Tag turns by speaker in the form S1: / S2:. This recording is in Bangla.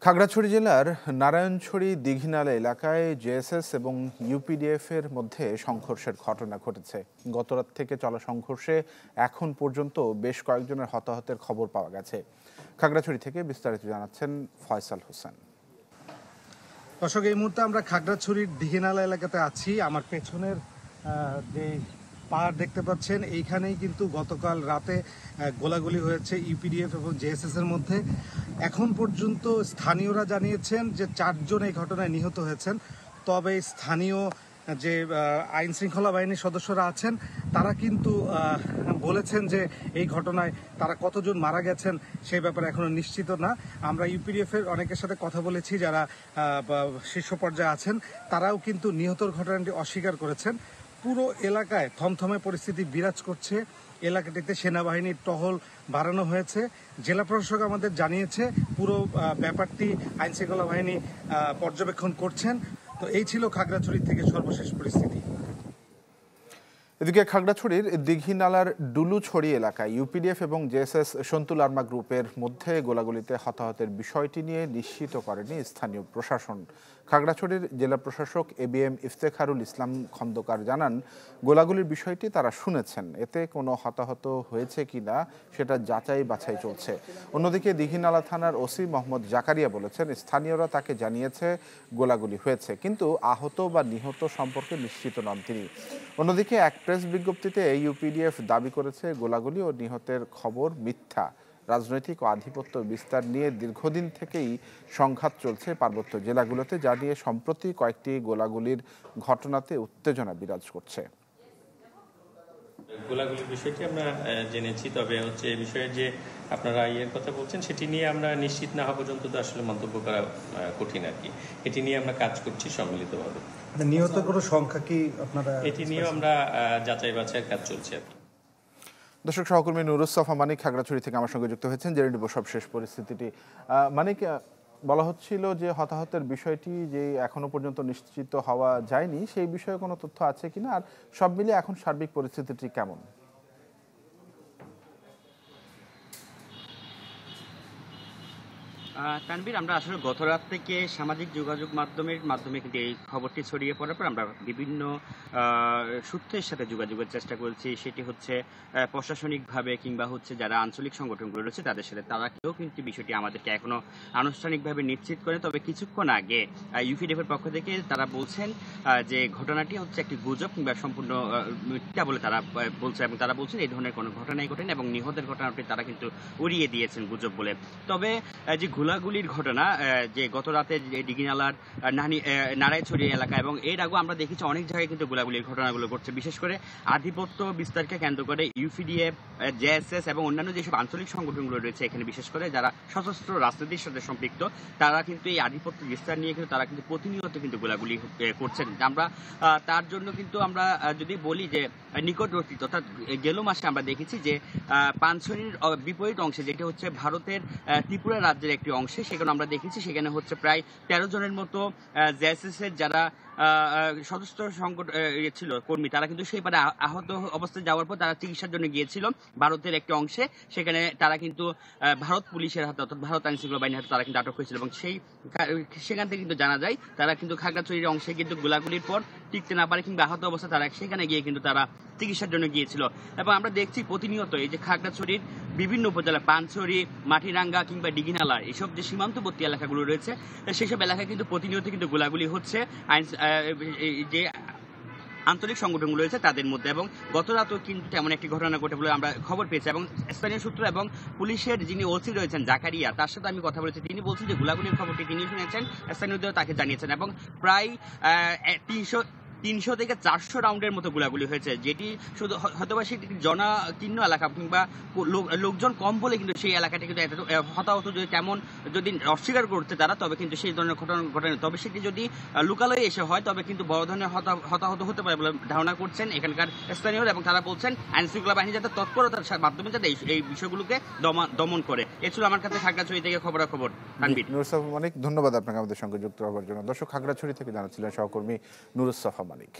S1: খাগড়াছড়ি জেলার নারায়ণছড়ি দীঘিনালা এলাকায় জেএসএস এবং ইউপিডিএফ এর মধ্যে সংঘর্ষের ঘটনা ঘটেছে। গতরাত থেকে চলা সংঘর্ষে এখন পর্যন্ত বেশ কয়েকজনের হতাহতের খবর পাওয়া গেছে। খাগড়াছড়ি থেকে বিস্তারিত জানাচ্ছেন ফয়সাল হোসেন।
S2: দর্শক, এই মুহূর্তে আমরা খাগড়াছড়ির দীঘিনালা এলাকাতে আছি। আমার পেছনের যে পাহাড় দেখতে পাচ্ছেন, এইখানেই কিন্তু গতকাল রাতে গোলাগুলি হয়েছে ইউপিডিএফ এবং জেএসএস এর মধ্যে। এখন পর্যন্ত স্থানীয়রা জানিয়েছেন যে 4 জন এই ঘটনায় নিহত হয়েছেন। তবে স্থানীয় যে আইন শৃঙ্খলা বাহিনীর সদস্যরা আছেন তারা কিন্তু বলেছেন যে এই ঘটনায় তারা কতজন মারা গেছেন সেই ব্যাপারে এখনো নিশ্চিত না। আমরা ইউপিডিএফ এর অনেকের সাথে কথা বলেছি যারা শীর্ষ পর্যায়ে আছেন, তারাও কিন্তু নিহতর ঘটনাটি অস্বীকার করেছেন। পুরো এলাকায় থমথমে পরিস্থিতি বিরাজ করছে। এলাকাটিতে সেনাবাহিনীর টহল বাড়ানো হয়েছে। জেলা প্রশাসক আমাদের জানিয়েছে পুরো ব্যাপারটি আইন শৃঙ্খলা বাহিনী পর্যবেক্ষণ করছেন। তো এই ছিল খাগড়াছড়ি থেকে সর্বশেষ পরিস্থিতি।
S1: এদিকে খাগড়াছড়ির দীঘিনালার ডুলুছড়ি এলাকায় ইউপিডিএফ এবং জেএসএস সন্তুল আর্মা গ্রুপের মধ্যে গোলাগুলিতে হতাহতের বিষয়টি নিয়ে নিশ্চিত করেনি স্থানীয় প্রশাসন। খাগড়াছড়ির জেলা প্রশাসক এবিএম ইফতেখারুল ইসলাম খন্দকার জানান, গোলাগুলির বিষয়টি তারা শুনেছেন, এতে কোনো হতাহত হয়েছে কিনা সেটা যাচাই বাছাই চলছে। অন্যদিকে দীঘিনালা থানার ওসি মোহাম্মদ জাকারিয়া বলেছেন, স্থানীয়রা তাকে জানিয়েছে গোলাগুলি হয়েছে, কিন্তু আহত বা নিহত সম্পর্কে নিশ্চিত নন তিনি। অন্যদিকে এক প্রেস বিজ্ঞপ্তিতে ইউপিডিএফ দাবি করেছে গোলাগুলি ও নিহতের খবর মিথ্যা। রাজনৈতিক ও আধিপত্য বিস্তার নিয়ে দীর্ঘদিন থেকেই সংঘাত চলছে পার্বত্য জেলাগুলোতে, যা নিয়ে সম্প্রতি কয়েকটি গোলাগুলির ঘটনাতে উত্তেজনা বিরাজ করছে।
S3: গোলাগুলির বিষয়টি আমরা জেনেছি, তবে এই বিষয়ে যে আপনারা কথা বলছেন সেটি নিয়ে আমরা নিশ্চিত না হওয়া পর্যন্ত তো আসলে মন্তব্য করা কঠিন আর কি। এটি নিয়ে আমরা কাজ করছি সম্মিলিতভাবে।
S2: নিহত কোনো সংখ্যা কি আপনারা?
S3: এটি নিয়ে আমরা যাচাই বাছাইয়ের কাজ চলছে আর কি।
S1: দর্শক, সহকর্মী নুরুসফা মানিক খাগড়াছড়ি থেকে আমার সঙ্গে যুক্ত হয়েছেন। জেনে নেব সবশেষ পরিস্থিতিটি। মানিক, বলা হচ্ছিল যে হতাহতের বিষয়টি যে এখনো পর্যন্ত নিশ্চিত হওয়া যায়নি, সেই বিষয়ে কোনো তথ্য আছে কিনা, আর সব মিলিয়ে এখন সার্বিক পরিস্থিতিটি কেমন?
S4: তানভীর, আমরা আসলে গত রাত থেকে সামাজিক যোগাযোগ মাধ্যমে কিন্তু এই খবরটি ছড়িয়ে পড়ার পর আমরা বিভিন্ন সূত্রের সাথে যোগাযোগের চেষ্টা করেছি। সেটি হচ্ছে প্রশাসনিকভাবে কিংবা যারা আঞ্চলিক সংগঠনগুলো রয়েছে তাদের সাথে। তারা কেউ কিন্তু বিষয়টি আমাদেরকে এখনো আনুষ্ঠানিকভাবে নিশ্চিত করে। তবে কিছুক্ষণ আগে ইউপিডিএফ এর পক্ষ থেকে তারা বলছেন যে ঘটনাটি একটি গুজব কিংবা সম্পূর্ণ মিথ্যা বলে তারা বলছে, এবং তারা বলছেন এই ধরনের কোনো ঘটনাই ঘটেনি এবং নিহতের ঘটনাটি তারা কিন্তু উড়িয়ে দিয়েছেন গুজব বলে। তবে যে গোলাগুলির ঘটনা যে গত রাতে দীঘিনালার নারায়ণছড়ি এলাকা এবং এর আগেও আমরা দেখেছি অনেক জায়গায় কিন্তু গোলাগুলির ঘটনাগুলো ঘটছে। বিশেষ করে আধিপত্য বিস্তারকে কেন্দ্র করে ইউপিডিএফ, জেএসএস এবং অন্যান্য যেসব আঞ্চলিক সংগঠনগুলো রয়েছে এখানে, বিশেষ করে যারা সশস্ত্র রাজনীতির সাথে সম্পৃক্ত, তারা কিন্তু এই আধিপত্য বিস্তার নিয়ে কিন্তু তারা কিন্তু প্রতিনিয়ত কিন্তু গোলাগুলি করছেন। আমরা তার জন্য কিন্তু আমরা যদি বলি যে নিকটবর্তী, অর্থাৎ গেল মাসে আমরা দেখেছি যে পানছড়ির বিপরীত অংশে, যেটি ভারতের ত্রিপুরা রাজ্যের একটি অংশে, সেখানে আমরা দেখেছি সেখানে প্রায় 13 জনের মতো জেএসএস এর যারা সদস্য সংগঠন ছিল কর্মী, তারা কিন্তু সেই পারে আহত অবস্থায় যাওয়ার পর তারা চিকিৎসার জন্য গিয়েছিল ভারতের একটি অংশে। সেখানে তারা কিন্তু ভারত পুলিশের হাতে, অর্থাৎ ভারত আইন শৃঙ্খলা বাহিনীর হাতে তারা কিন্তু আটক হয়েছিল এবং সেখান থেকে কিন্তু জানা যায় তারা কিন্তু খাগড়াছড়ির অংশে কিন্তু গোলাগুলির পর টিকতে না পারে কিংবা আহত অবস্থায় তারা সেখানে গিয়ে কিন্তু তারা চিকিৎসার জন্য গিয়েছিল। এবং আমরা দেখছি প্রতিনিয়ত এই যে খাগড়াছড়ির বিভিন্ন উপজেলা, পানছড়ি, মাটিরাঙ্গা কিংবা দীঘিনালা, এসব যে সীমান্তবর্তী এলাকাগুলো রয়েছে সেসব এলাকায় কিন্তু প্রতিনিয়ত কিন্তু গোলাগুলি হচ্ছে যে আঞ্চলিক সংগঠনগুলো রয়েছে তাদের মধ্যে। এবং গত রাতও কিন্তু তেমন একটি ঘটনা ঘটে বলে আমরা খবর পেয়েছি এবং স্থানীয় সূত্র এবং পুলিশের যিনি ওসি রয়েছেন জাকারিয়া, তার সাথে আমি কথা বলেছি। তিনি বলছেন যে গোলাগুলির খবরটি তিনি শুনেছেন, স্থানীয়দের তাকে জানিয়েছেন এবং প্রায় 300 থেকে 400 রাউন্ডের মতো গোলাগুলি হয়েছে, যেটি শুধু হয়তোবা সেটি জনাকীর্ণ এলাকা কিংবা লোকজন কম বলে কিন্তু সেই এলাকাটি কিন্তু হতাহত তেমন যদি অস্বীকার করতে তারা, তবে কিন্তু সেই ধরনের ঘটনা, তবে সেটি যদি লোকালয়ে এসে হয় তবে কিন্তু বড় ধরনের হতাহত হতে পারে বলে ধারণা করছেন এখানকার স্থানীয়রা। এবং তারা বলছেন আইন শৃঙ্খলা বাহিনী যাতে তৎপরতার মাধ্যমে যাতে এই বিষয়গুলোকে দমন করে। এ ছিল আমার কাছে খাগড়াছড়ি থেকে খবরাখবর।
S1: নুরুসফা মানিক, ধন্যবাদ আপনাকে আমাদের সঙ্গে যুক্ত হওয়ার জন্য। দর্শক, খাগড়াছড়ি থেকে জানাচ্ছিলেন সহকর্মী নুরুসফা মানিক।